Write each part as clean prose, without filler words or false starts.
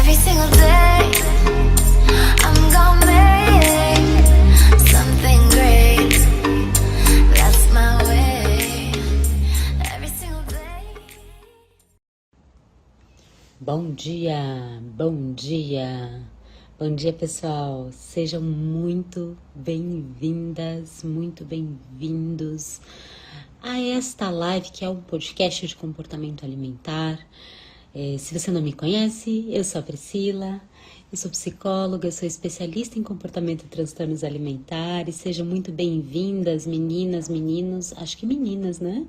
Every single day, I'm gonna make something great. That's my way. Every single day. Bom dia, bom dia, bom dia pessoal, sejam muito bem-vindas, muito bem-vindos a esta live que é um podcast de comportamento alimentar. Se você não me conhece, eu sou a Priscila, eu sou psicóloga, eu sou especialista em comportamento e transtornos alimentares. Sejam muito bem-vindas, meninas, meninos, acho que meninas, né?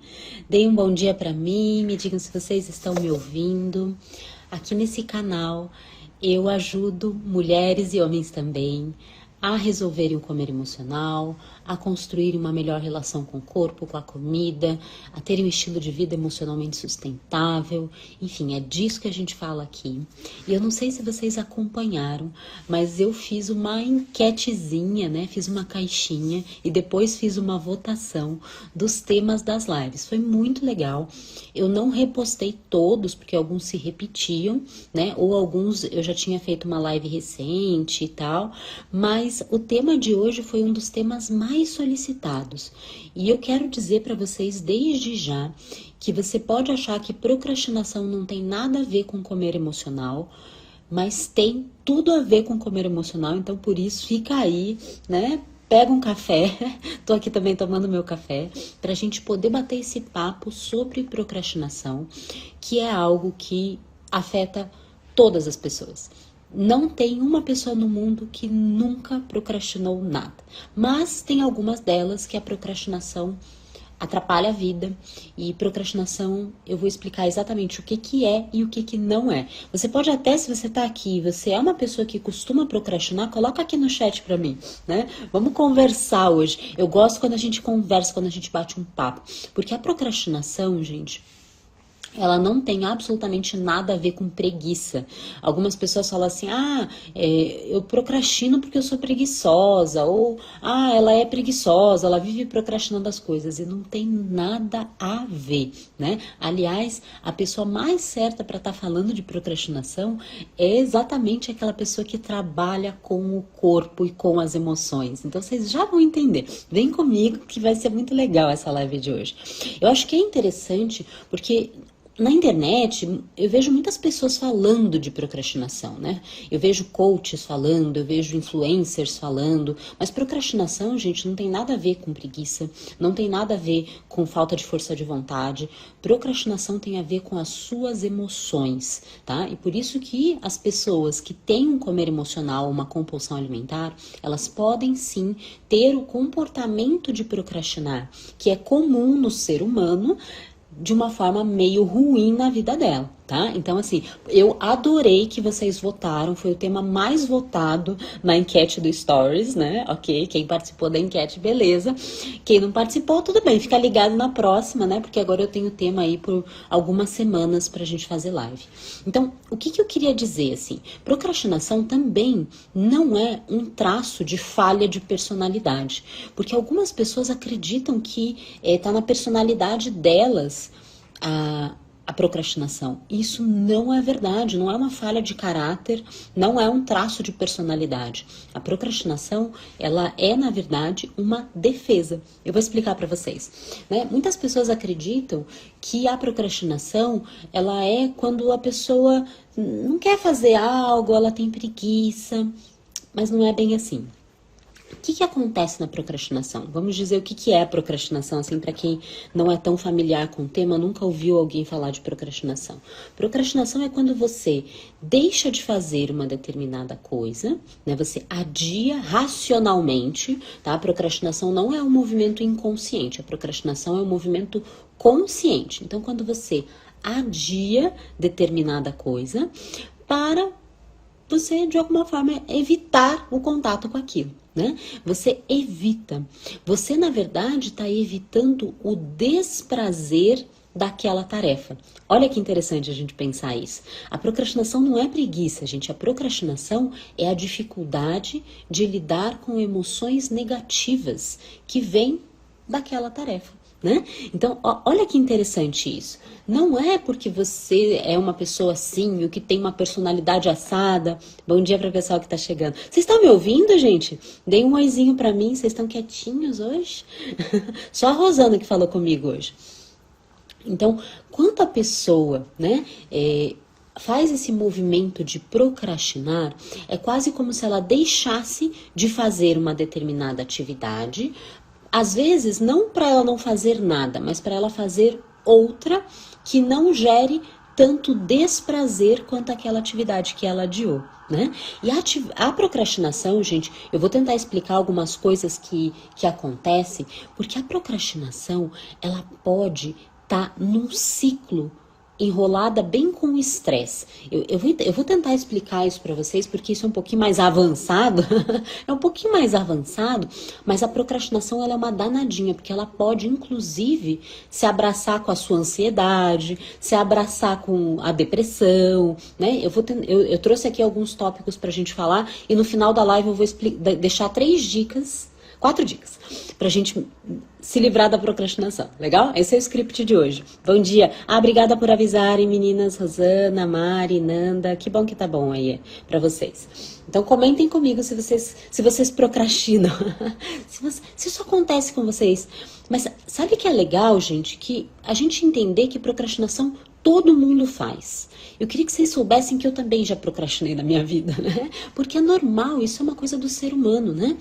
Deem um bom dia para mim, me digam se vocês estão me ouvindo. Aqui nesse canal eu ajudo mulheres e homens também a resolverem o comer emocional, a construírem uma melhor relação com o corpo, com a comida, a terem um estilo de vida emocionalmente sustentável. Enfim, é disso que a gente fala aqui. E eu não sei se vocês acompanharam, mas eu fiz uma enquetezinha, né? Fiz uma caixinha e depois fiz uma votação dos temas das lives. Foi muito legal. Eu não repostei todos, porque alguns se repetiam, né? Ou alguns eu já tinha feito uma live recente e tal, mas o tema de hoje foi um dos temas mais solicitados. E eu quero dizer para vocês desde já que você pode achar que procrastinação não tem nada a ver com comer emocional, mas tem tudo a ver com comer emocional, então por isso fica aí, né? Pega um café, tô aqui também tomando meu café, pra gente poder bater esse papo sobre procrastinação, que é algo que afeta todas as pessoas. Não tem uma pessoa no mundo que nunca procrastinou nada, mas tem algumas delas que a procrastinação atrapalha a vida. E procrastinação, eu vou explicar exatamente o que é e o que não é. Você pode até, se você tá aqui, você é uma pessoa que costuma procrastinar, coloca aqui no chat pra mim, né? Vamos conversar hoje. Eu gosto quando a gente conversa, quando a gente bate um papo, porque a procrastinação, gente, ela não tem absolutamente nada a ver com preguiça. Algumas pessoas falam assim, eu procrastino porque eu sou preguiçosa, ou, ela é preguiçosa, ela vive procrastinando as coisas, e não tem nada a ver, né? Aliás, a pessoa mais certa para estar falando de procrastinação é exatamente aquela pessoa que trabalha com o corpo e com as emoções. Então, vocês já vão entender. Vem comigo que vai ser muito legal essa live de hoje. Eu acho que é interessante porque na internet, eu vejo muitas pessoas falando de procrastinação, né? Eu vejo coaches falando, eu vejo influencers falando, mas procrastinação, gente, não tem nada a ver com preguiça, não tem nada a ver com falta de força de vontade. Procrastinação tem a ver com as suas emoções, tá? E por isso que as pessoas que têm um comer emocional, uma compulsão alimentar, elas podem sim ter o comportamento de procrastinar, que é comum no ser humano, de uma forma meio ruim na vida dela, tá? Então, assim, eu adorei que vocês votaram, foi o tema mais votado na enquete do Stories, né? Ok, quem participou da enquete, beleza. Quem não participou, tudo bem, fica ligado na próxima, né? Porque agora eu tenho tema aí por algumas semanas pra gente fazer live. Então, o que eu queria dizer, assim, procrastinação também não é um traço de falha de personalidade, porque algumas pessoas acreditam que tá na personalidade delas a procrastinação. Isso não é verdade, não é uma falha de caráter, não é um traço de personalidade. A procrastinação, ela é, na verdade, uma defesa. Eu vou explicar para vocês, né? Muitas pessoas acreditam que a procrastinação, ela é quando a pessoa não quer fazer algo, ela tem preguiça, mas não é bem assim. O que acontece na procrastinação? Vamos dizer o que é a procrastinação, assim, para quem não é tão familiar com o tema, nunca ouviu alguém falar de procrastinação. Procrastinação é quando você deixa de fazer uma determinada coisa, né? Você adia racionalmente, tá? A procrastinação não é um movimento inconsciente, a procrastinação é um movimento consciente. Então, quando você adia determinada coisa para você, de alguma forma, evitar o contato com aquilo, né? Você evita. Você, na verdade, está evitando o desprazer daquela tarefa. Olha que interessante a gente pensar isso. A procrastinação não é preguiça, gente. A procrastinação é a dificuldade de lidar com emoções negativas que vêm daquela tarefa. né? Então, olha que interessante isso. Não é porque você é uma pessoa assim, ou que tem uma personalidade assada. Bom dia para o pessoal que tá chegando. Vocês estão me ouvindo, gente? Deem um oizinho para mim, vocês estão quietinhos hoje? Só a Rosana que falou comigo hoje. Então, quando a pessoa, né, faz esse movimento de procrastinar, é quase como se ela deixasse de fazer uma determinada atividade, às vezes não para ela não fazer nada, mas para ela fazer outra que não gere tanto desprazer quanto aquela atividade que ela adiou, né? E a procrastinação, gente, eu vou tentar explicar algumas coisas que acontecem, porque a procrastinação, ela pode estar num ciclo enrolada bem com o estresse. Eu vou tentar explicar isso para vocês, porque isso é um pouquinho mais avançado, é um pouquinho mais avançado, mas a procrastinação ela é uma danadinha, porque ela pode, inclusive, se abraçar com a sua ansiedade, se abraçar com a depressão, né? Eu trouxe aqui alguns tópicos pra gente falar, e no final da live eu vou deixar 4 dicas, pra gente se livrar da procrastinação, legal? Esse é o script de hoje. Bom dia. Obrigada por avisarem, meninas. Rosana, Mari, Nanda. Que bom que tá bom aí pra vocês. Então comentem comigo se vocês procrastinam. se isso acontece com vocês. Mas sabe que é legal, gente? Que a gente entender que procrastinação todo mundo faz. Eu queria que vocês soubessem que eu também já procrastinei na minha vida, né? Porque é normal, isso é uma coisa do ser humano, né?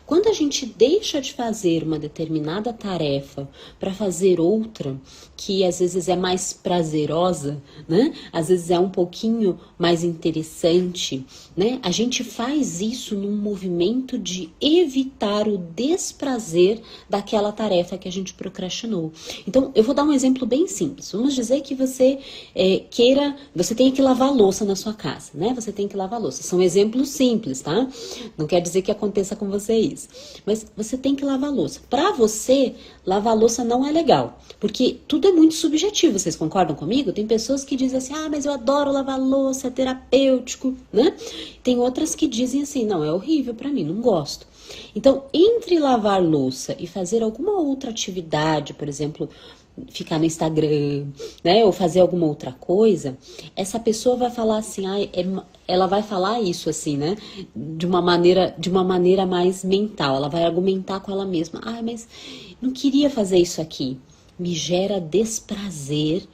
Quando a gente deixa de fazer uma determinada tarefa para fazer outra, que às vezes é mais prazerosa, né? Às vezes é um pouquinho mais interessante, né? A gente faz isso num movimento de evitar o desprazer daquela tarefa que a gente procrastinou. Então, eu vou dar um exemplo bem simples. Vamos dizer que você você tem que lavar a louça na sua casa, né? Você tem que lavar a louça. São exemplos simples, tá? Não quer dizer que aconteça com você isso. Mas você tem que lavar a louça. Pra você, lavar a louça não é legal. Porque tudo é muito subjetivo, vocês concordam comigo? Tem pessoas que dizem assim, mas eu adoro lavar a louça, é terapêutico, né? Tem outras que dizem assim, não, é horrível pra mim, não gosto. Então, entre lavar louça e fazer alguma outra atividade, por exemplo, ficar no Instagram, né, ou fazer alguma outra coisa, essa pessoa vai falar assim, ela vai falar isso assim, né, de uma maneira mais mental, ela vai argumentar com ela mesma, mas não queria fazer isso aqui, me gera desprazer,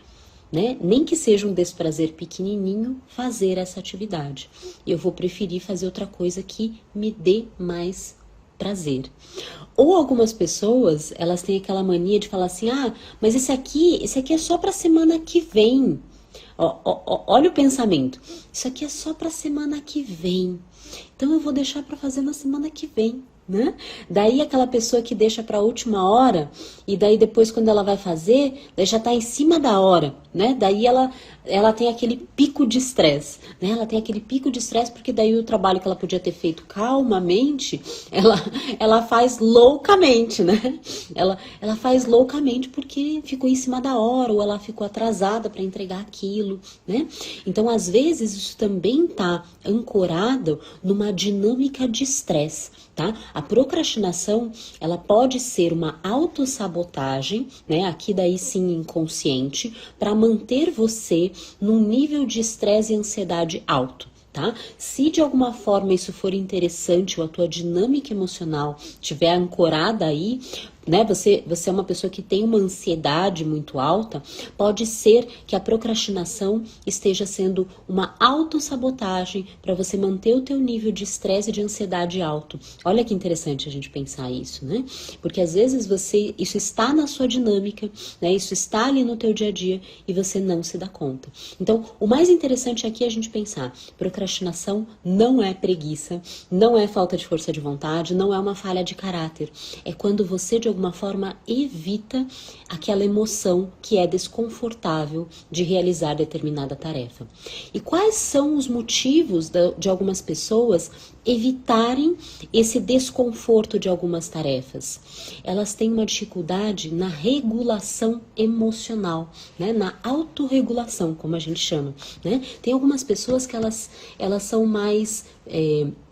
né, nem que seja um desprazer pequenininho, fazer essa atividade, eu vou preferir fazer outra coisa que me dê mais prazer. Ou algumas pessoas, elas têm aquela mania de falar assim, mas esse aqui é só pra semana que vem. Olha o pensamento. Isso aqui é só pra semana que vem. Então eu vou deixar pra fazer na semana que vem, né? Daí aquela pessoa que deixa pra última hora, e daí depois quando ela vai fazer, daí já tá em cima da hora, né? Daí ela tem aquele pico de estresse, né? Ela tem aquele pico de estresse porque daí o trabalho que ela podia ter feito calmamente, ela faz loucamente, né? Ela faz loucamente porque ficou em cima da hora ou ela ficou atrasada para entregar aquilo, né? Então, às vezes, isso também tá ancorado numa dinâmica de estresse, tá? A procrastinação, ela pode ser uma autossabotagem, né? Aqui daí sim inconsciente, para manter você num nível de estresse e ansiedade alto. Tá? Se de alguma forma isso for interessante ou a tua dinâmica emocional estiver ancorada aí, né? Você é uma pessoa que tem uma ansiedade muito alta, pode ser que a procrastinação esteja sendo uma autossabotagem para você manter o teu nível de estresse e de ansiedade alto. Olha que interessante a gente pensar isso, né? Porque às vezes isso está na sua dinâmica, né? Isso está ali no teu dia a dia e você não se dá conta. Então, o mais interessante aqui é a gente pensar, procrastinação não é preguiça, não é falta de força de vontade, não é uma falha de caráter. É quando você de alguma forma evita aquela emoção que é desconfortável de realizar determinada tarefa. E quais são os motivos de algumas pessoas evitarem esse desconforto de algumas tarefas? Elas têm uma dificuldade na regulação emocional, né? Na autorregulação, como a gente chama, né? Tem algumas pessoas que elas são mais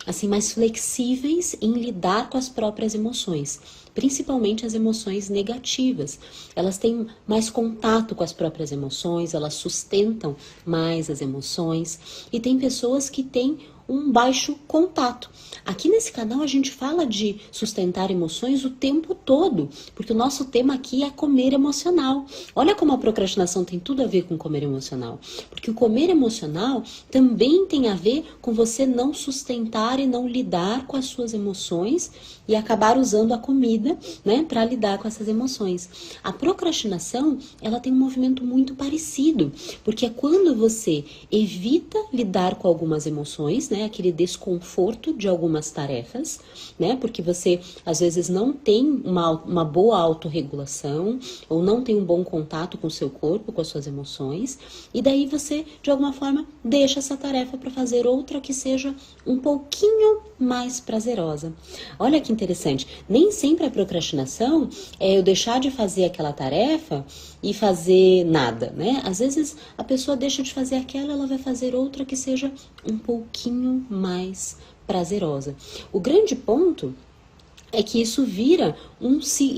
assim, mais flexíveis em lidar com as próprias emoções, principalmente as emoções negativas. Elas têm mais contato com as próprias emoções, elas sustentam mais as emoções, e tem pessoas que têm um baixo contato. Aqui nesse canal a gente fala de sustentar emoções o tempo todo, porque o nosso tema aqui é comer emocional. Olha como a procrastinação tem tudo a ver com comer emocional, porque o comer emocional também tem a ver com você não sustentar e não lidar com as suas emoções e acabar usando a comida, né, para lidar com essas emoções. A procrastinação, ela tem um movimento muito parecido, porque é quando você evita lidar com algumas emoções, né, aquele desconforto de algumas tarefas, né, porque você às vezes não tem uma boa autorregulação ou não tem um bom contato com o seu corpo, com as suas emoções, e daí você de alguma forma deixa essa tarefa para fazer outra que seja um pouquinho mais prazerosa. Olha que interessante, nem sempre a procrastinação é eu deixar de fazer aquela tarefa e fazer nada, né? Às vezes a pessoa deixa de fazer aquela, ela vai fazer outra que seja um pouquinho mais prazerosa. O grande ponto é que isso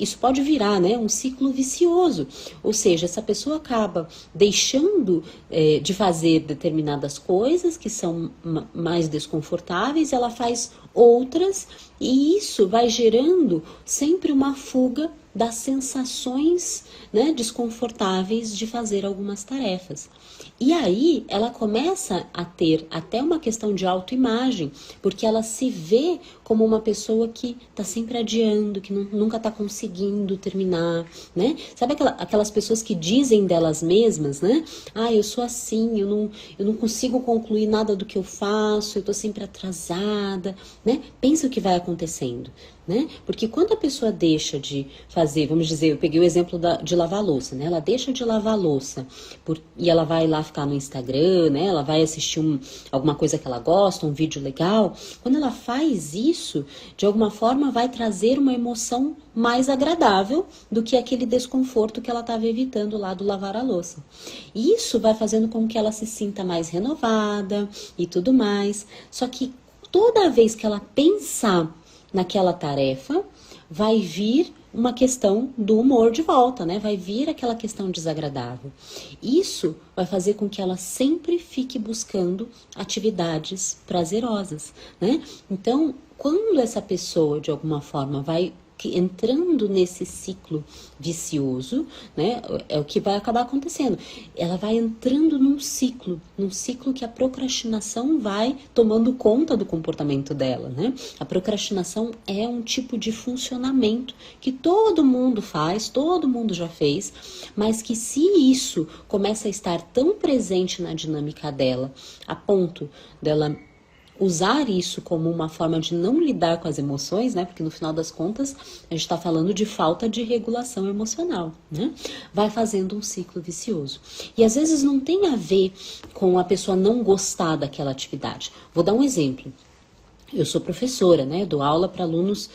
isso pode virar, né, um ciclo vicioso. Ou seja, essa pessoa acaba deixando de fazer determinadas coisas que são mais desconfortáveis, ela faz outras, e isso vai gerando sempre uma fuga das sensações, né, desconfortáveis de fazer algumas tarefas. E aí ela começa a ter até uma questão de autoimagem, porque ela se vê como uma pessoa que está sempre adiando, que nunca está conseguindo terminar, né? Sabe aquelas pessoas que dizem delas mesmas, né? Ah, eu sou assim, eu não consigo concluir nada do que eu faço, eu estou sempre atrasada, né? Pensa o que vai acontecendo, né? Porque quando a pessoa deixa de fazer, vamos dizer, eu peguei o exemplo de lavar louça, né? Ela deixa de lavar louça e ela vai lá ficar no Instagram, né? Ela vai assistir alguma coisa que ela gosta, um vídeo legal. Quando ela faz isso, de alguma forma vai trazer uma emoção mais agradável do que aquele desconforto que ela estava evitando lá do lavar a louça. E isso vai fazendo com que ela se sinta mais renovada e tudo mais. Só que toda vez que ela pensar naquela tarefa, vai vir uma questão do humor de volta, né? Vai vir aquela questão desagradável. Isso vai fazer com que ela sempre fique buscando atividades prazerosas, né? Então, quando essa pessoa, de alguma forma, vai entrando nesse ciclo vicioso, né, é o que vai acabar acontecendo. Ela vai entrando num ciclo que a procrastinação vai tomando conta do comportamento dela, né? A procrastinação é um tipo de funcionamento que todo mundo faz, todo mundo já fez, mas que se isso começa a estar tão presente na dinâmica dela, a ponto dela usar isso como uma forma de não lidar com as emoções, né? Porque no final das contas a gente está falando de falta de regulação emocional, né? Vai fazendo um ciclo vicioso. E às vezes não tem a ver com a pessoa não gostar daquela atividade. Vou dar um exemplo. Eu sou professora, né? Dou aula para alunos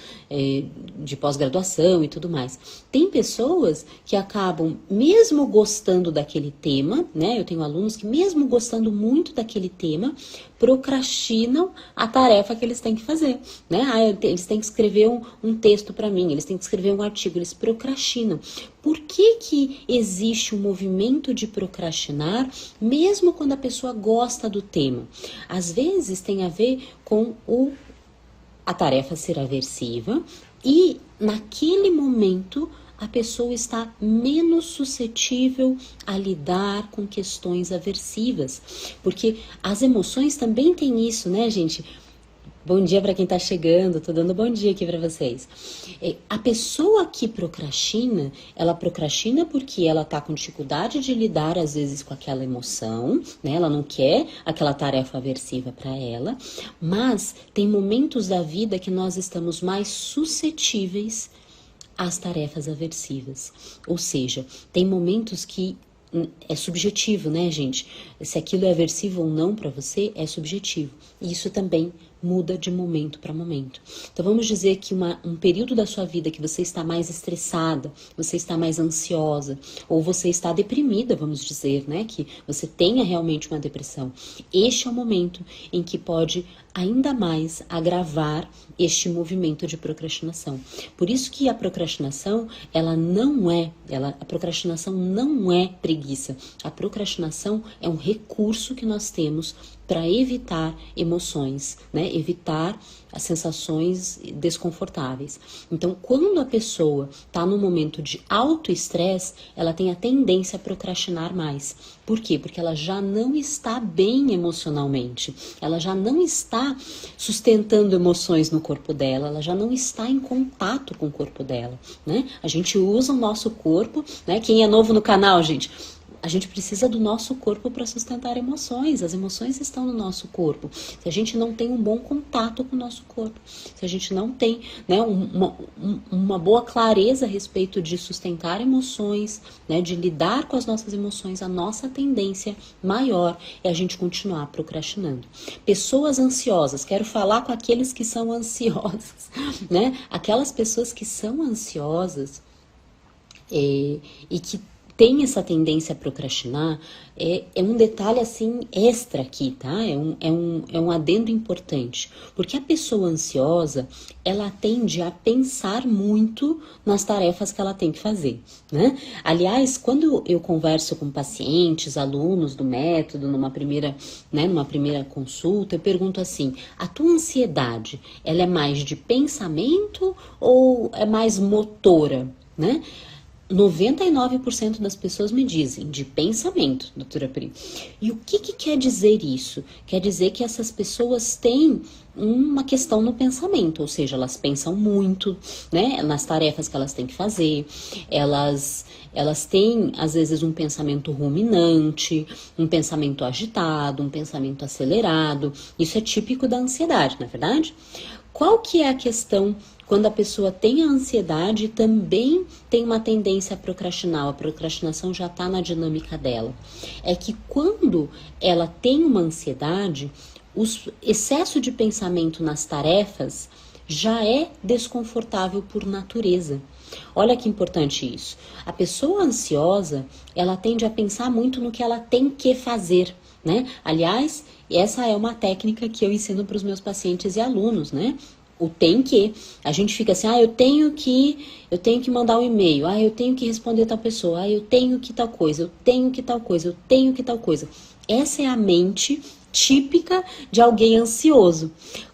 de pós-graduação e tudo mais. Tem pessoas que acabam, mesmo gostando daquele tema, né? Eu tenho alunos que, mesmo gostando muito daquele tema, procrastinam a tarefa que eles têm que fazer, né? Eles têm que escrever um texto para mim, eles têm que escrever um artigo, eles procrastinam. Por que existe um movimento de procrastinar, mesmo quando a pessoa gosta do tema? Às vezes tem a ver com a tarefa ser aversiva e, naquele momento, a pessoa está menos suscetível a lidar com questões aversivas. Porque as emoções também têm isso, né, gente? Bom dia para quem está chegando, tô dando bom dia aqui para vocês. A pessoa que procrastina, ela procrastina porque ela tá com dificuldade de lidar às vezes com aquela emoção, né? Ela não quer aquela tarefa aversiva para ela, mas tem momentos da vida que nós estamos mais suscetíveis às tarefas aversivas. Ou seja, tem momentos que é subjetivo, né, gente? Se aquilo é aversivo ou não para você, é subjetivo. E isso também muda de momento para momento. Então vamos dizer que um período da sua vida que você está mais estressada, você está mais ansiosa, ou você está deprimida, vamos dizer, né? Que você tenha realmente uma depressão. Este é o momento em que pode ainda mais agravar este movimento de procrastinação. Por isso que a procrastinação, a procrastinação não é preguiça. A procrastinação é um recurso que nós temos para evitar emoções, né? Evitar as sensações desconfortáveis. Então, quando a pessoa está num momento de alto estresse, ela tem a tendência a procrastinar mais. Por quê? Porque ela já não está bem emocionalmente, ela já não está sustentando emoções no corpo dela, ela já não está em contato com o corpo dela, né? A gente usa o nosso corpo, né? Quem é novo no canal, gente, a gente precisa do nosso corpo para sustentar emoções. As emoções estão no nosso corpo. Se a gente não tem um bom contato com o nosso corpo, se a gente não tem, né, uma boa clareza a respeito de sustentar emoções, né, de lidar com as nossas emoções, a nossa tendência maior é a gente continuar procrastinando. Pessoas ansiosas, quero falar com aqueles que são ansiosos, né? Aquelas pessoas que são ansiosas e que tem essa tendência a procrastinar, é um detalhe assim extra aqui, tá? É um adendo importante. Porque a pessoa ansiosa, ela tende a pensar muito nas tarefas que ela tem que fazer, né? Aliás, quando eu converso com pacientes, alunos do método, numa primeira consulta, eu pergunto assim, a tua ansiedade, ela é mais de pensamento ou é mais motora, né? 99% das pessoas me dizem de pensamento, doutora Pri. E o que quer dizer isso? Quer dizer que essas pessoas têm uma questão no pensamento, ou seja, elas pensam muito, né, nas tarefas que elas têm que fazer, elas têm, às vezes, um pensamento ruminante, um pensamento agitado, um pensamento acelerado. Isso é típico da ansiedade, não é verdade? Qual que é a questão quando a pessoa tem a ansiedade e também tem uma tendência a procrastinar? A procrastinação já está na dinâmica dela. É que quando ela tem uma ansiedade, o excesso de pensamento nas tarefas já é desconfortável por natureza. Olha que importante isso. A pessoa ansiosa, ela tende a pensar muito no que ela tem que fazer, né? Aliás, essa é uma técnica que eu ensino para os meus pacientes e alunos, né? O tem que. A gente fica assim, eu tenho que mandar um e-mail, eu tenho que responder tal pessoa, eu tenho que tal coisa, eu tenho que tal coisa, eu tenho que tal coisa. Essa é a mente típica de alguém ansioso.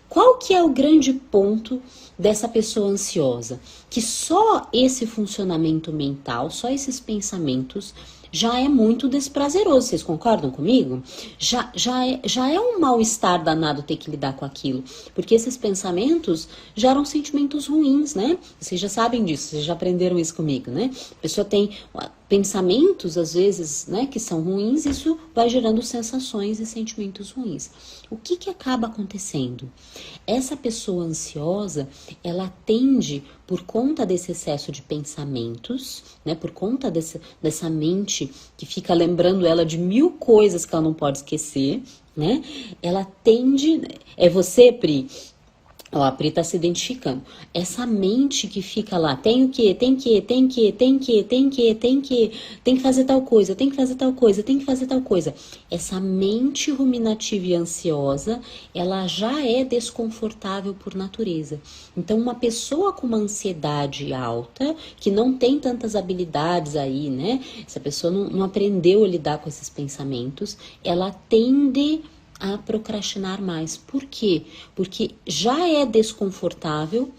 Qual que é o grande ponto dessa pessoa ansiosa? Que só esse funcionamento mental, só esses pensamentos já é muito desprazeroso. Vocês concordam comigo? Já é um mal-estar danado ter que lidar com aquilo. Porque esses pensamentos geram sentimentos ruins, né? Vocês já sabem disso, vocês já aprenderam isso comigo, né? A pessoa tem pensamentos, às vezes, né, que são ruins, isso vai gerando sensações e sentimentos ruins. O que acaba acontecendo? Essa pessoa ansiosa, ela tende, por conta desse excesso de pensamentos, né, por conta dessa mente que fica lembrando ela de 1000 coisas que ela não pode esquecer, né, ela tende... É você, Pri? Ó, a Pri está se identificando. Essa mente que fica lá, tem que fazer tal coisa, tem que fazer tal coisa, tem que fazer tal coisa. Essa mente ruminativa e ansiosa, ela já é desconfortável por natureza. Então, uma pessoa com uma ansiedade alta, que não tem tantas habilidades aí, né? Essa pessoa não aprendeu a lidar com esses pensamentos, ela tende a procrastinar mais. Por quê? Porque já é desconfortável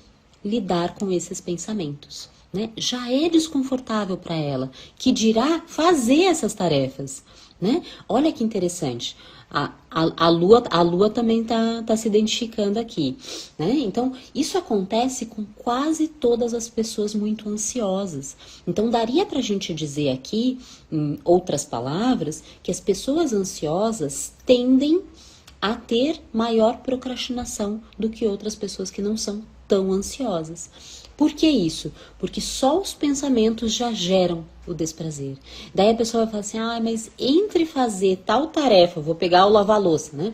lidar com esses pensamentos, né? Já é desconfortável para ela, que dirá fazer essas tarefas, né? Olha que interessante. A lua também tá se identificando aqui, né? Então, isso acontece com quase todas as pessoas muito ansiosas. Então, daria pra gente dizer aqui, em outras palavras, que as pessoas ansiosas tendem a ter maior procrastinação do que outras pessoas que não são tão ansiosas. Por que isso? Porque só os pensamentos já geram o desprazer. Daí a pessoa vai falar assim, mas entre fazer tal tarefa, vou pegar o lavar louça, né?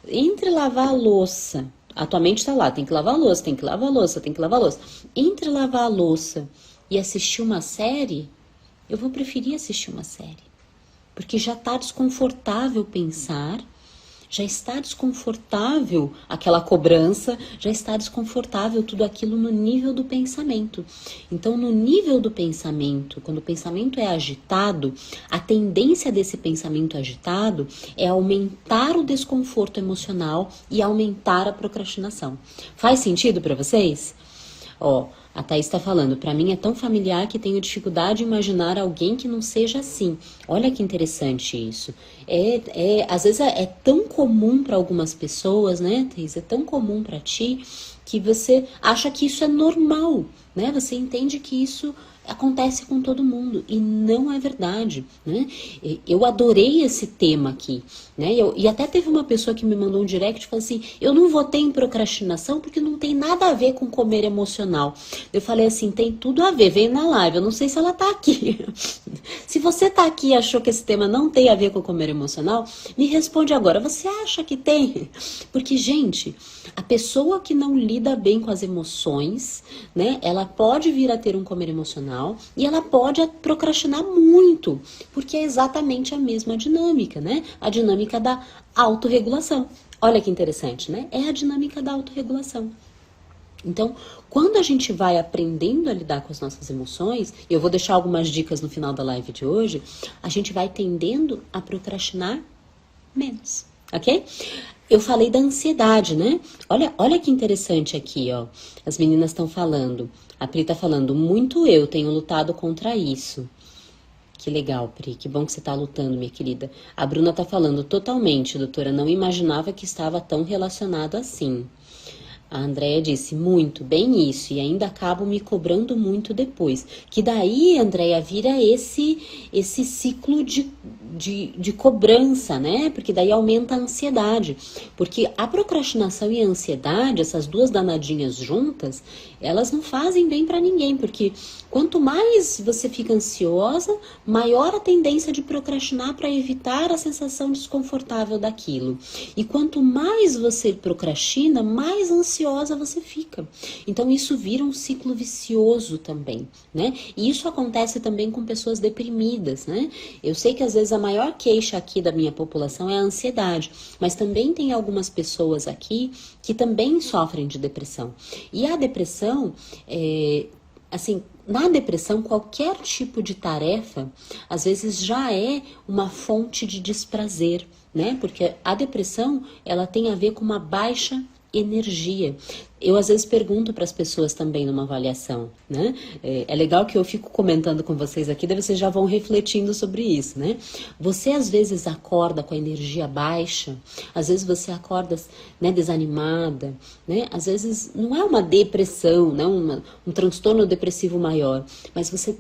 Entre lavar a louça a tua mente tá lá, tem que lavar a louça, tem que lavar a louça, tem que lavar a louça. Entre lavar a louça e assistir uma série, eu vou preferir assistir uma série. Porque já tá desconfortável pensar, já está desconfortável aquela cobrança, já está desconfortável tudo aquilo no nível do pensamento. Então, no nível do pensamento, quando o pensamento é agitado, a tendência desse pensamento agitado é aumentar o desconforto emocional e aumentar a procrastinação. Faz sentido para vocês? Ó, a Thaís está falando, para mim é tão familiar que tenho dificuldade em imaginar alguém que não seja assim. Olha que interessante isso. Às vezes é tão comum para algumas pessoas, né, Thaís? É tão comum para ti que você acha que isso é normal, né? Você entende que isso acontece com todo mundo e não é verdade, né? Eu adorei esse tema aqui, né? E até teve uma pessoa que me mandou um direct e falou assim, eu não votei em procrastinação porque não tem nada a ver com comer emocional. Eu falei assim, tem tudo a ver, vem na live, eu não sei se ela tá aqui. Se você tá aqui e achou que esse tema não tem a ver com comer emocional, me responde agora, você acha que tem? Porque, gente, a pessoa que não lida bem com as emoções, né? Ela pode vir a ter um comer emocional e ela pode procrastinar muito, porque é exatamente a mesma dinâmica, né? A dinâmica da autorregulação. Olha que interessante, né? É a dinâmica da autorregulação. Então, quando a gente vai aprendendo a lidar com as nossas emoções, e eu vou deixar algumas dicas no final da live de hoje, a gente vai tendendo a procrastinar menos, ok? Eu falei da ansiedade, né? Olha que interessante aqui, ó. As meninas estão falando. A Pri tá falando, muito eu tenho lutado contra isso. Que legal, Pri. Que bom que você tá lutando, minha querida. A Bruna tá falando, totalmente, doutora. Não imaginava que estava tão relacionado assim. A Andréia disse, muito, bem isso, e ainda acabo me cobrando muito depois. Que daí, Andréia, vira esse ciclo de cobrança, né? Porque daí aumenta a ansiedade. Porque a procrastinação e a ansiedade, essas duas danadinhas juntas, elas não fazem bem pra ninguém. Porque quanto mais você fica ansiosa, maior a tendência de procrastinar para evitar a sensação desconfortável daquilo. E quanto mais você procrastina, mais ansiosa você fica. Então isso vira um ciclo vicioso também, né? E isso acontece também com pessoas deprimidas, né? Eu sei que às vezes a maior queixa aqui da minha população é a ansiedade, mas também tem algumas pessoas aqui que também sofrem de depressão. E a depressão, assim, na depressão, qualquer tipo de tarefa, às vezes já é uma fonte de desprazer, né? Porque a depressão, ela tem a ver com uma baixa energia. Eu às vezes pergunto para as pessoas também numa avaliação, né? É legal que eu fico comentando com vocês aqui, daí vocês já vão refletindo sobre isso, né? Você às vezes acorda com a energia baixa, às vezes você acorda, né, desanimada, né? Às vezes não é uma depressão, né? Um transtorno depressivo maior, mas você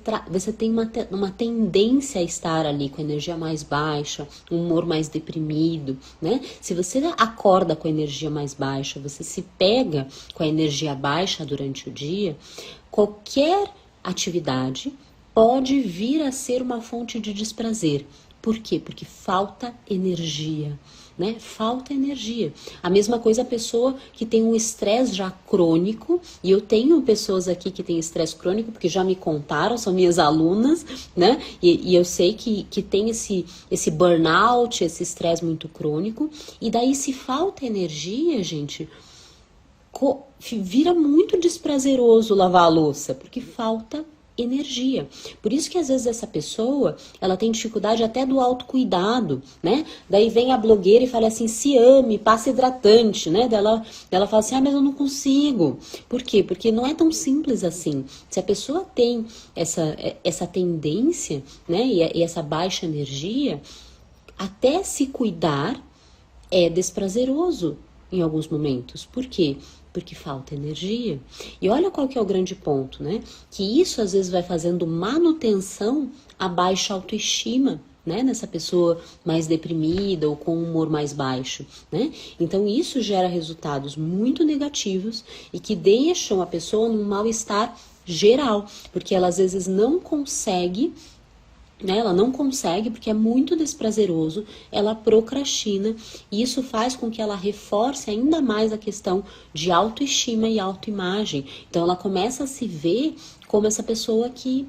tem uma tendência a estar ali com a energia mais baixa, um humor mais deprimido, né? Se você acorda com a energia mais baixa, você se pega com a energia baixa durante o dia, qualquer atividade pode vir a ser uma fonte de desprazer. Por quê? Porque falta energia, né? Falta energia. A mesma coisa a pessoa que tem um estresse já crônico, e eu tenho pessoas aqui que têm estresse crônico, porque já me contaram, são minhas alunas, né? E eu sei que tem esse burnout, esse estresse muito crônico, e daí se falta energia, gente, vira muito desprazeroso lavar a louça, porque falta energia. Por isso que às vezes essa pessoa, ela tem dificuldade até do autocuidado, né? Daí vem a blogueira e fala assim, se ame, passa hidratante, né? Ela fala assim, mas eu não consigo. Por quê? Porque não é tão simples assim. Se a pessoa tem essa tendência, né? E essa baixa energia, até se cuidar é desprazeroso em alguns momentos. Por quê? Porque falta energia. E olha qual que é o grande ponto, né? Que isso às vezes vai fazendo manutenção à baixa autoestima, né? Nessa pessoa mais deprimida ou com um humor mais baixo, né? Então isso gera resultados muito negativos e que deixam a pessoa num mal-estar geral, porque ela às vezes não consegue né? Ela não consegue porque é muito desprazeroso, ela procrastina e isso faz com que ela reforce ainda mais a questão de autoestima e autoimagem. Então ela começa a se ver como essa pessoa que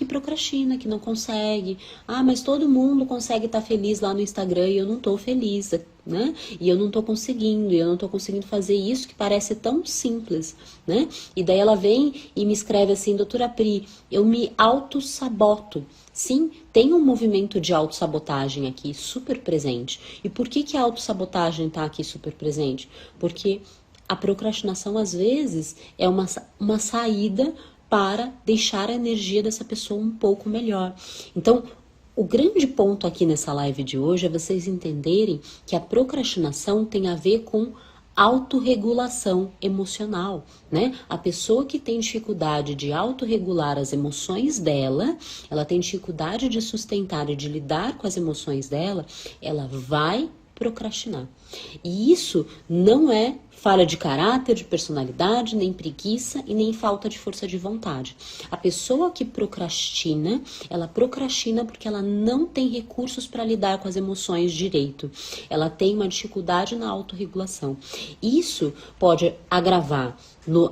procrastina, que não consegue. Ah, mas todo mundo consegue estar feliz lá no Instagram e eu não tô feliz, né? E eu não tô conseguindo fazer isso que parece tão simples, né? E daí ela vem e me escreve assim: doutora Pri, eu me auto-saboto. Sim, tem um movimento de autossabotagem aqui super presente. E por que a autossabotagem está aqui super presente? Porque a procrastinação, às vezes, é uma saída para deixar a energia dessa pessoa um pouco melhor. Então, o grande ponto aqui nessa live de hoje é vocês entenderem que a procrastinação tem a ver com autorregulação emocional, né? A pessoa que tem dificuldade de autorregular as emoções dela, ela tem dificuldade de sustentar e de lidar com as emoções dela, ela vai procrastinar. E isso não é falha de caráter, de personalidade, nem preguiça e nem falta de força de vontade. A pessoa que procrastina, ela procrastina porque ela não tem recursos para lidar com as emoções direito. Ela tem uma dificuldade na autorregulação. Isso pode agravar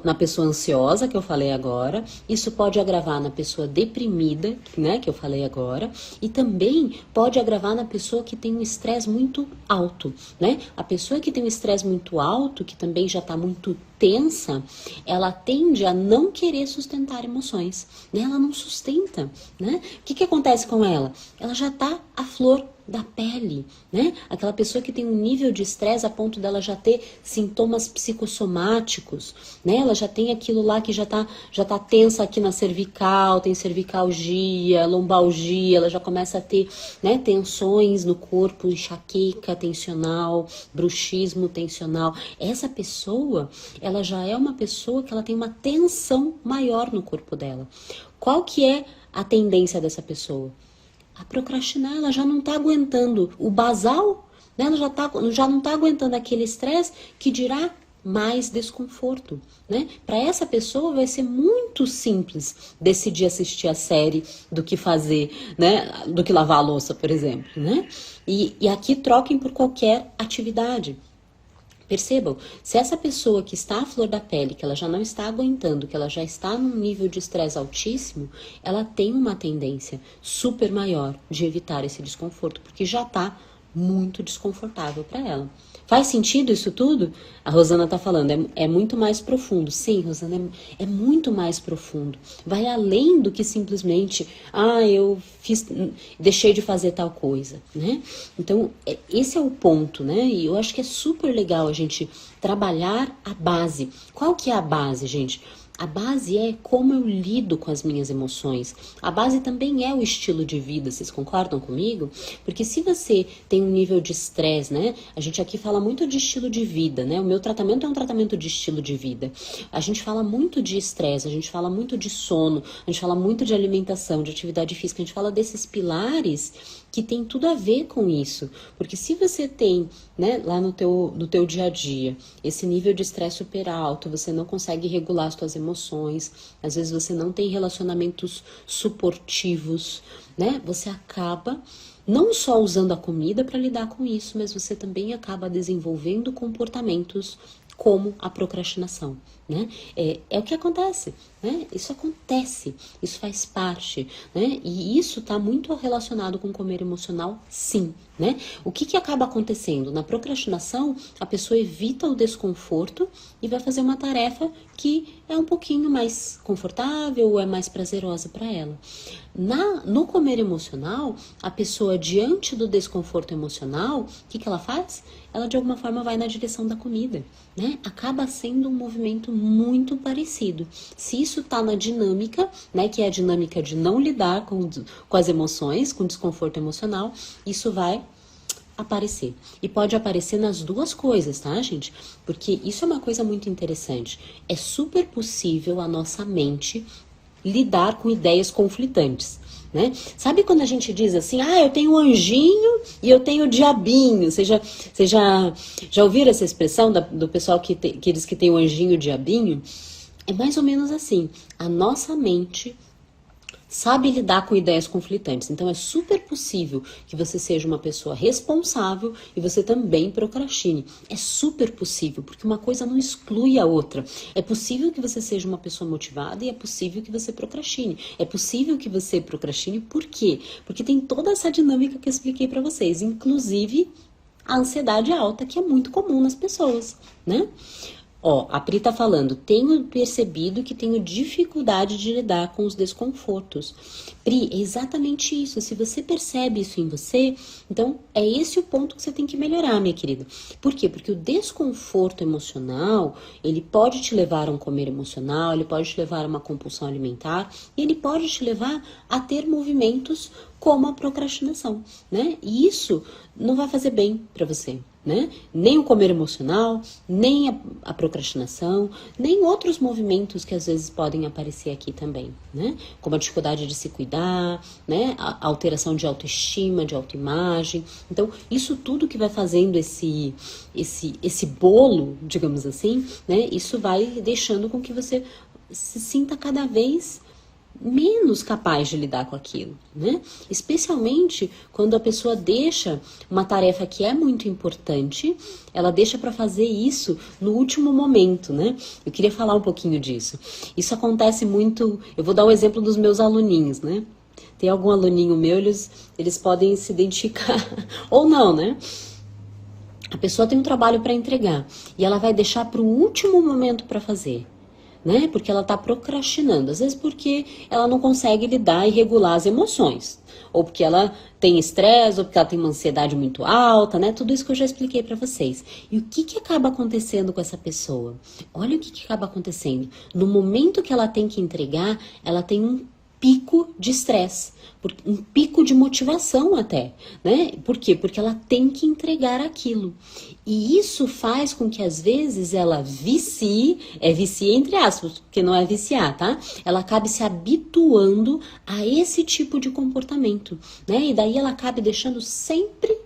na pessoa ansiosa, que eu falei agora, isso pode agravar na pessoa deprimida, né, que eu falei agora, e também pode agravar na pessoa que tem um estresse muito alto, né? A pessoa que tem um estresse muito alto, que também já está muito tensa, ela tende a não querer sustentar emoções, né? Ela não sustenta, né? O que acontece com ela? Ela já está à flor da pele, né? Aquela pessoa que tem um nível de estresse a ponto dela já ter sintomas psicossomáticos, né? Ela já tem aquilo lá que já tá tensa aqui na cervical, tem cervicalgia, lombalgia, ela já começa a ter, né, tensões no corpo, enxaqueca tensional, bruxismo tensional. Essa pessoa, ela já é uma pessoa que ela tem uma tensão maior no corpo dela. Qual que é a tendência dessa pessoa? A procrastinar, ela já não está aguentando o basal, né? Ela já não está aguentando aquele estresse que dirá mais desconforto, né? Para essa pessoa vai ser muito simples decidir assistir a série do que fazer, né? Do que lavar a louça, por exemplo, né? E aqui troquem por qualquer atividade. Percebam, se essa pessoa que está à flor da pele, que ela já não está aguentando, que ela já está num nível de estresse altíssimo, ela tem uma tendência super maior de evitar esse desconforto, porque já está muito desconfortável para ela. Faz sentido isso tudo? A Rosana está falando, é muito mais profundo. Sim, Rosana, é muito mais profundo. Vai além do que simplesmente, eu deixei de fazer tal coisa, né? Então, esse é o ponto, né? E eu acho que é super legal a gente trabalhar a base. Qual que é a base, gente? A base é como eu lido com as minhas emoções. A base também é o estilo de vida, vocês concordam comigo? Porque se você tem um nível de estresse, né? A gente aqui fala muito de estilo de vida, né? O meu tratamento é um tratamento de estilo de vida. A gente fala muito de estresse, a gente fala muito de sono, a gente fala muito de alimentação, de atividade física, a gente fala desses pilares que tem tudo a ver com isso. Porque se você tem, né, lá no teu dia a dia, esse nível de estresse super alto, você não consegue regular as suas emoções, às vezes você não tem relacionamentos suportivos, né? Você acaba não só usando a comida para lidar com isso, mas você também acaba desenvolvendo comportamentos como a procrastinação, né? É o que acontece, né? Isso acontece, isso faz parte, né? E isso está muito relacionado com comer emocional, sim, né? O que acaba acontecendo? Na procrastinação, a pessoa evita o desconforto e vai fazer uma tarefa que é um pouquinho mais confortável ou é mais prazerosa para ela. No comer emocional, a pessoa, diante do desconforto emocional, o que ela faz? Ela, de alguma forma, vai na direção da comida, né? Acaba sendo um movimento muito parecido. Se isso está na dinâmica, né, que é a dinâmica de não lidar com as emoções, com desconforto emocional, isso vai aparecer. E pode aparecer nas duas coisas, tá, gente? Porque isso é uma coisa muito interessante. É super possível a nossa mente lidar com ideias conflitantes, né? Sabe quando a gente diz assim, eu tenho um anjinho e eu tenho o diabinho? Vocês já ouviram essa expressão do pessoal que diz que tem o anjinho e o diabinho? É mais ou menos assim. A nossa mente sabe lidar com ideias conflitantes. Então é super possível que você seja uma pessoa responsável e você também procrastine. É super possível, porque uma coisa não exclui a outra. É possível que você seja uma pessoa motivada e é possível que você procrastine. É possível que você procrastine, por quê? Porque tem toda essa dinâmica que eu expliquei para vocês, inclusive a ansiedade alta, que é muito comum nas pessoas, né? Ó, a Pri tá falando, tenho percebido que tenho dificuldade de lidar com os desconfortos. Pri, é exatamente isso. Se você percebe isso em você, então é esse o ponto que você tem que melhorar, minha querida. Por quê? Porque o desconforto emocional, ele pode te levar a um comer emocional, ele pode te levar a uma compulsão alimentar, e ele pode te levar a ter movimentos como a procrastinação, né? E isso não vai fazer bem para você, né? Nem o comer emocional, nem a procrastinação, nem outros movimentos que às vezes podem aparecer aqui também, né? Como a dificuldade de se cuidar, né? A alteração de autoestima, de autoimagem. Então, isso tudo que vai fazendo esse bolo, digamos assim, né? Isso vai deixando com que você se sinta cada vez menos capaz de lidar com aquilo, né? Especialmente quando a pessoa deixa uma tarefa que é muito importante, ela deixa para fazer isso no último momento, né? Eu queria falar um pouquinho disso. Isso acontece muito, eu vou dar um exemplo dos meus aluninhos, né? Tem algum aluninho meu, eles podem se identificar, ou não, né? A pessoa tem um trabalho para entregar e ela vai deixar para o último momento para fazer, né? Porque ela tá procrastinando, às vezes porque ela não consegue lidar e regular as emoções, ou porque ela tem estresse, ou porque ela tem uma ansiedade muito alta, né? Tudo isso que eu já expliquei para vocês. E o que acaba acontecendo com essa pessoa? Olha o que acaba acontecendo. No momento que ela tem que entregar, ela tem um pico de estresse, um pico de motivação até, né? Por quê? Porque ela tem que entregar aquilo. E isso faz com que às vezes ela vicie entre aspas, porque não é viciar, tá? Ela acabe se habituando a esse tipo de comportamento, né? E daí ela acabe deixando sempre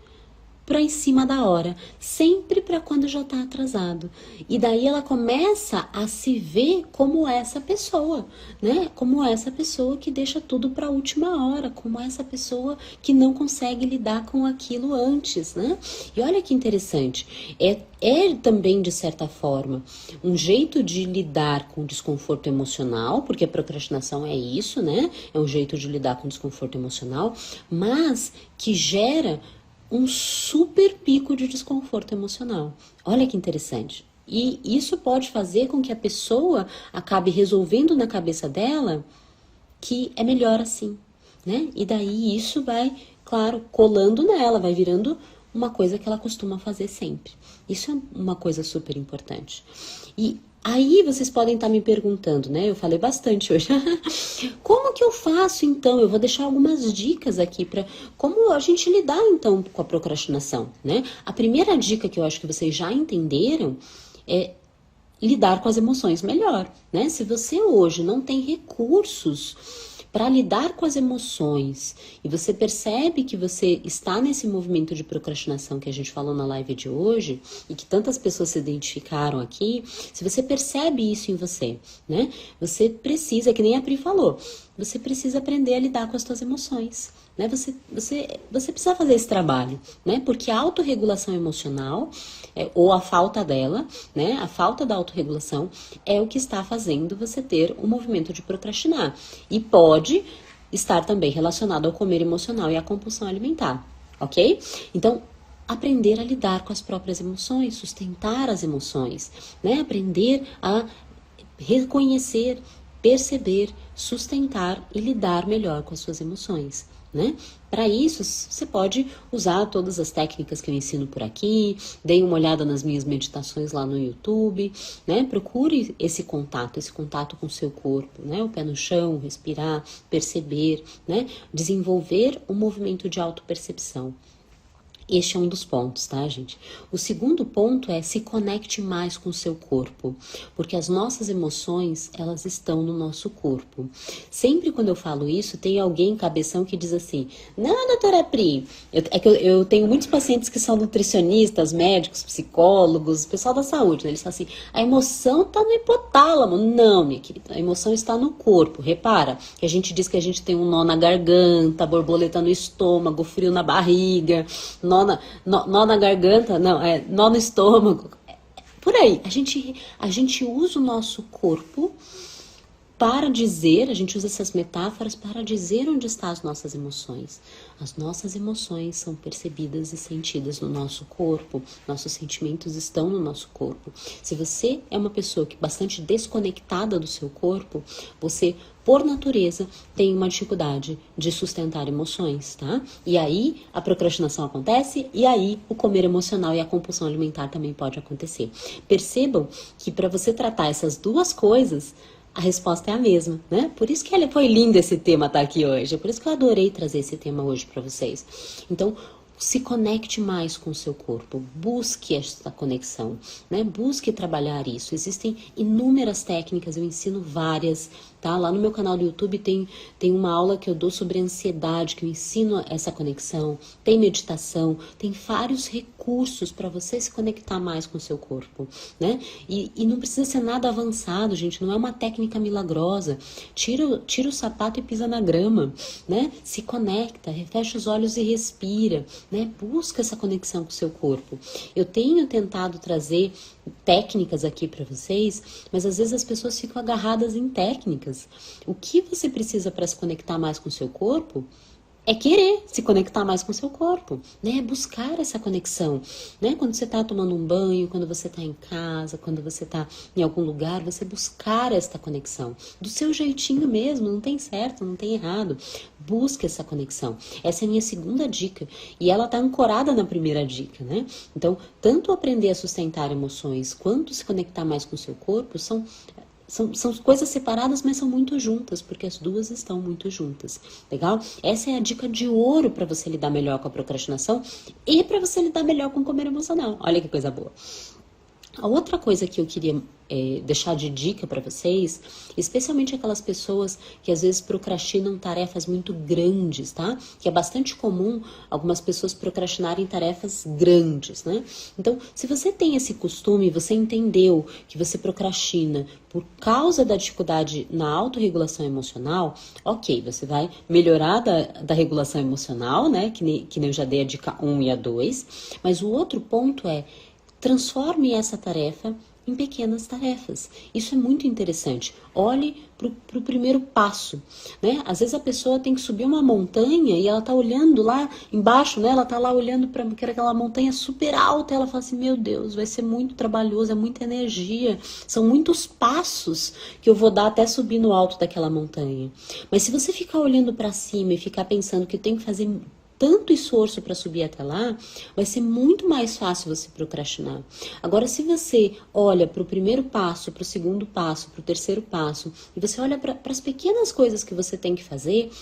para em cima da hora, sempre para quando já está atrasado. E daí ela começa a se ver como essa pessoa, né? Como essa pessoa que deixa tudo para a última hora, como essa pessoa que não consegue lidar com aquilo antes, né? E olha que interessante, é também, de certa forma, um jeito de lidar com o desconforto emocional, porque a procrastinação é isso, né? É um jeito de lidar com o desconforto emocional, mas que gera um super pico de desconforto emocional. Olha que interessante. E isso pode fazer com que a pessoa acabe resolvendo na cabeça dela que é melhor assim, né? E daí isso vai, claro, colando nela, vai virando uma coisa que ela costuma fazer sempre. Isso é uma coisa super importante. E aí vocês podem estar me perguntando, né? Eu falei bastante hoje. Como que eu faço então? Eu vou deixar algumas dicas aqui para como a gente lidar então com a procrastinação, né? A primeira dica que eu acho que vocês já entenderam é lidar com as emoções melhor, né? Se você hoje não tem recursos para lidar com as emoções e você percebe que você está nesse movimento de procrastinação que a gente falou na live de hoje e que tantas pessoas se identificaram aqui, se você percebe isso em você, né? Você precisa, que nem a Pri falou, você precisa aprender a lidar com as suas emoções, né? Você precisa fazer esse trabalho, né? Porque a autorregulação emocional, ou a falta dela, né? A falta da autorregulação é o que está fazendo você ter um movimento de procrastinar. E pode estar também relacionado ao comer emocional e à compulsão alimentar, ok? Então, aprender a lidar com as próprias emoções, sustentar as emoções, né? Aprender a reconhecer, perceber, sustentar e lidar melhor com as suas emoções, né? Para isso, você pode usar todas as técnicas que eu ensino por aqui, dê uma olhada nas minhas meditações lá no YouTube, né? Procure esse contato com o seu corpo, né? O pé no chão, respirar, perceber, né? Desenvolver um movimento de autopercepção. Este é um dos pontos, tá, gente? O segundo ponto é se conecte mais com o seu corpo, porque as nossas emoções, elas estão no nosso corpo. Sempre quando eu falo isso, tem alguém cabeção que diz assim, não, doutora Pri, eu tenho muitos pacientes que são nutricionistas, médicos, psicólogos, pessoal da saúde, né? Eles falam assim, a emoção tá no hipotálamo. Não, minha querida, a emoção está no corpo. Repara que a gente diz que a gente tem um nó na garganta, borboleta no estômago, frio na barriga, nó na garganta, não, nó no estômago. Por aí, a gente usa o nosso corpo para dizer, a gente usa essas metáforas para dizer onde estão as nossas emoções. As nossas emoções são percebidas e sentidas no nosso corpo, nossos sentimentos estão no nosso corpo. Se você é uma pessoa que é bastante desconectada do seu corpo, você, por natureza, tem uma dificuldade de sustentar emoções, tá? E aí a procrastinação acontece e aí o comer emocional e a compulsão alimentar também pode acontecer. Percebam que para você tratar essas duas coisas, a resposta é a mesma, né? Por isso que foi lindo esse tema estar aqui hoje. Por isso que eu adorei trazer esse tema hoje para vocês. Então, se conecte mais com o seu corpo. Busque essa conexão, né? Busque trabalhar isso. Existem inúmeras técnicas, eu ensino várias, tá? Lá no meu canal do YouTube tem uma aula que eu dou sobre ansiedade, que eu ensino essa conexão. Tem meditação, tem vários recursos para você se conectar mais com o seu corpo, né? E não precisa ser nada avançado, gente. Não é uma técnica milagrosa. Tira o sapato e pisa na grama, né? Se conecta, fecha os olhos e respira, né? Busca essa conexão com o seu corpo. Eu tenho tentado trazer técnicas aqui para vocês, mas às vezes as pessoas ficam agarradas em técnicas. O que você precisa para se conectar mais com o seu corpo é querer se conectar mais com o seu corpo, né? Buscar essa conexão, né? Quando você está tomando um banho, quando você está em casa, quando você está em algum lugar, você buscar esta conexão. Do seu jeitinho mesmo, não tem certo, não tem errado. Busque essa conexão. Essa é a minha segunda dica. E ela está ancorada na primeira dica, né? Então, tanto aprender a sustentar emoções, quanto se conectar mais com o seu corpo, são coisas separadas, mas são muito juntas, porque as duas estão muito juntas, legal? Essa é a dica de ouro para você lidar melhor com a procrastinação e para você lidar melhor com o comer emocional. Olha que coisa boa. A outra coisa que eu queria deixar de dica para vocês, especialmente aquelas pessoas que às vezes procrastinam tarefas muito grandes, tá? Que é bastante comum algumas pessoas procrastinarem tarefas grandes, né? Então, se você tem esse costume, você entendeu que você procrastina por causa da dificuldade na autorregulação emocional, ok, você vai melhorar da regulação emocional, né? Que nem eu já dei a dica 1 e a 2, mas o outro ponto é transforme essa tarefa em pequenas tarefas. Isso é muito interessante. Olhe para o primeiro passo, né? Às vezes a pessoa tem que subir uma montanha e ela tá olhando lá embaixo, né? Ela tá lá olhando para aquela montanha super alta e ela fala assim, meu Deus, vai ser muito trabalhoso, é muita energia, são muitos passos que eu vou dar até subir no alto daquela montanha. Mas se você ficar olhando para cima e ficar pensando que tem que fazer tanto esforço para subir até lá, vai ser muito mais fácil você procrastinar. Agora, se você olha para o primeiro passo, para o segundo passo, para o terceiro passo, e você olha para as pequenas coisas que você tem que fazer,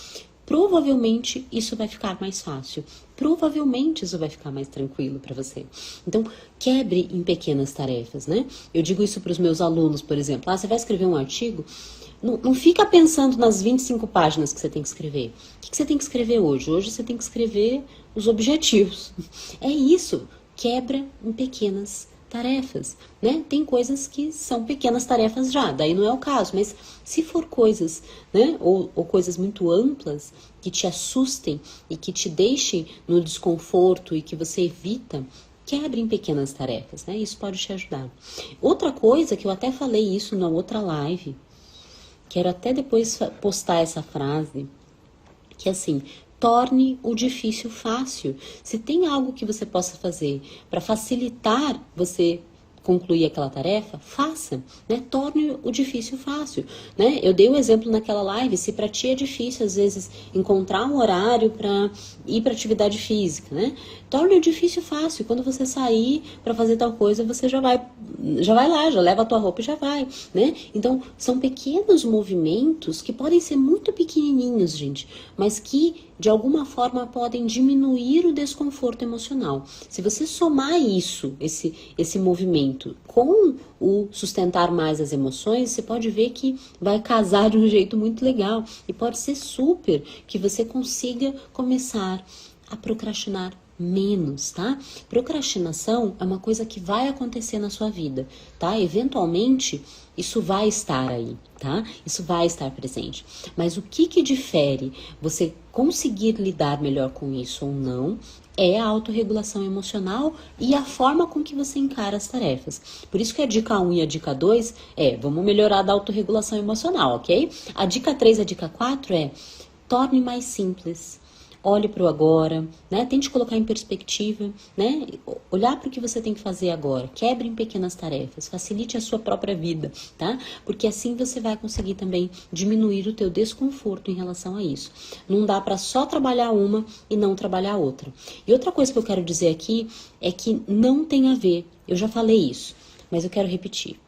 provavelmente isso vai ficar mais fácil. Provavelmente isso vai ficar mais tranquilo para você. Então, quebre em pequenas tarefas, né? Eu digo isso para os meus alunos, por exemplo. Você vai escrever um artigo? Não fica pensando nas 25 páginas que você tem que escrever. O que você tem que escrever hoje? Hoje você tem que escrever os objetivos. É isso. Quebra em pequenas tarefas, né? Tem coisas que são pequenas tarefas já, daí não é o caso. Mas se for coisas, né? Ou coisas muito amplas que te assustem e que te deixem no desconforto e que você evita, quebre em pequenas tarefas, né? Isso pode te ajudar. Outra coisa que eu até falei isso na outra live, quero até depois postar essa frase, que é assim, torne o difícil fácil. Se tem algo que você possa fazer para facilitar você concluir aquela tarefa, faça, né? Torne o difícil fácil, né? Eu dei um exemplo naquela live, se para ti é difícil às vezes encontrar um horário para ir para atividade física, né? Torne o difícil fácil. Quando você sair para fazer tal coisa, você já vai lá, já leva a tua roupa e já vai, né? Então, são pequenos movimentos que podem ser muito pequenininhos, gente, mas que de alguma forma podem diminuir o desconforto emocional. Se você somar isso, esse movimento com o sustentar mais as emoções, você pode ver que vai casar de um jeito muito legal e pode ser super que você consiga começar a procrastinar menos, tá? Procrastinação é uma coisa que vai acontecer na sua vida, tá? Eventualmente, isso vai estar aí, tá? Isso vai estar presente. Mas o que difere você conseguir lidar melhor com isso ou não é a autorregulação emocional e a forma com que você encara as tarefas. Por isso que a dica 1 e a dica 2 vamos melhorar da autorregulação emocional, ok? A dica 3 e a dica 4 torne mais simples. Olhe para o agora, né? Tente colocar em perspectiva, né? Olhar para o que você tem que fazer agora. Quebre em pequenas tarefas, facilite a sua própria vida, tá? Porque assim você vai conseguir também diminuir o teu desconforto em relação a isso. Não dá para só trabalhar uma e não trabalhar outra. E outra coisa que eu quero dizer aqui é que não tem a ver, eu já falei isso, mas eu quero repetir.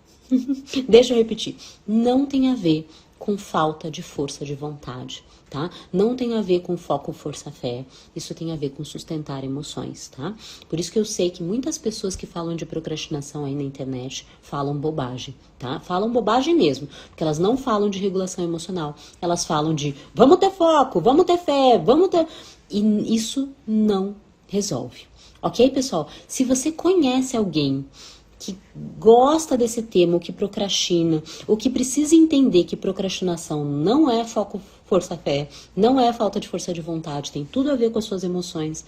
Deixa eu repetir. Não tem a ver com falta de força de vontade, tá? Não tem a ver com foco, força, fé. Isso tem a ver com sustentar emoções, tá? Por isso que eu sei que muitas pessoas que falam de procrastinação aí na internet falam bobagem, tá? Falam bobagem mesmo, porque elas não falam de regulação emocional. Elas falam de vamos ter foco, vamos ter fé, vamos ter... E isso não resolve, ok, pessoal? Se você conhece alguém que gosta desse tema, ou que procrastina, ou que precisa entender que procrastinação não é foco, força, fé, não é falta de força de vontade, tem tudo a ver com as suas emoções,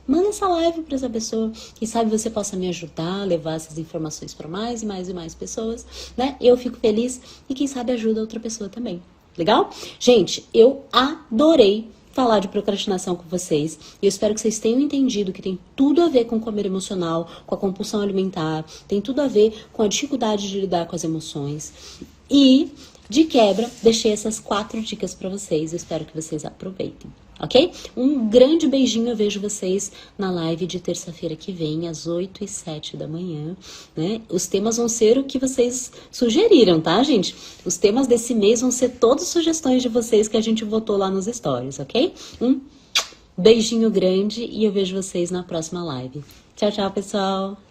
manda essa live para essa pessoa. Quem sabe você possa me ajudar a levar essas informações para mais e mais e mais pessoas, né? Eu fico feliz e quem sabe ajuda outra pessoa também. Legal? Gente, eu adorei falar de procrastinação com vocês. E eu espero que vocês tenham entendido que tem tudo a ver com comer emocional, com a compulsão alimentar, tem tudo a ver com a dificuldade de lidar com as emoções. E, de quebra, deixei essas 4 dicas para vocês. Eu espero que vocês aproveitem. Ok? Um grande beijinho, eu vejo vocês na live de terça-feira que vem, às 8 e 7 da manhã, né? Os temas vão ser o que vocês sugeriram, tá, gente? Os temas desse mês vão ser todas sugestões de vocês que a gente votou lá nos stories, ok? Um beijinho grande e eu vejo vocês na próxima live. Tchau, tchau, pessoal!